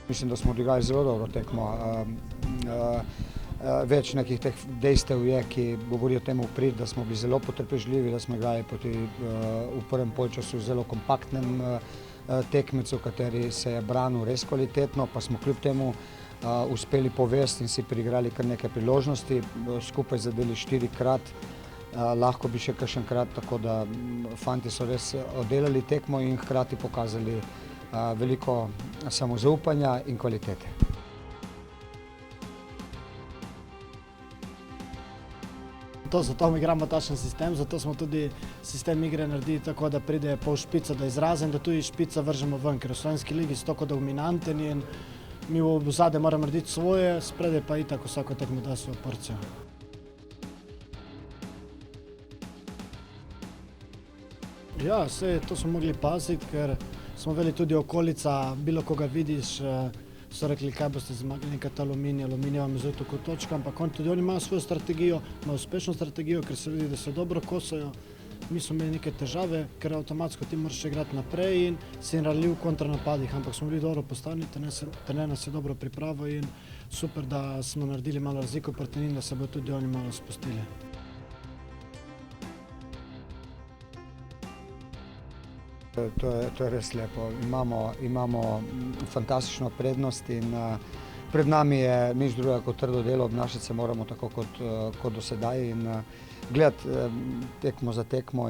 Mislim, da smo odigrali zelo dobro tekmo. Več nekih teh dejstev je, ki govorijo temu v prid, da smo bili zelo potrpežljivi, da smo igrali proti v prvem polčasu zelo kompaktnem tekmecu, kateri se je branil res kvalitetno, pa smo kljub temu uspeli povesti in si priigrali kar nekaj priložnosti, skupaj zadeli 4-krat, lahko bi še kakšenkrat, tako da fanti so res oddelali tekmo in hkrati pokazali veliko samozaupanja in kvalitete. Zato igramo takšen sistem, zato smo tudi sistem igre naredili tako, da pride pol špica do izraza in da tudi špica vržemo ven, ker v slovenski ligi so tako dominanten in mi v zadnje moramo narediti svoje, spredaj pa itak vsako tekmo da svojo porcijo. Ja, vse to smo mogli paziti, ker smo vedeli tudi okolica, bilo koga vidiš, so rekli, kaj boste zmagali, nekaj Aluminij vam je zelo tako točka, ampak tudi oni imajo svojo strategijo, imajo uspešno strategijo, ker se vidi, da se dobro kosajo. Mi smo imeli neke težave, ker avtomatsko ti moraš igrati naprej in si ranljiv v kontranapadih, ampak smo bili dobro postavljeni, trener nas je dobro pripravil in super, da smo naredili malo razliko proti njim, da se bodo tudi oni malo spustili. To je res lepo. Imamo fantastično prednost in pred nami je nič drugega kot trdo delo, obnašati se moramo tako kot do sedaj in gledati tekmo za tekmo.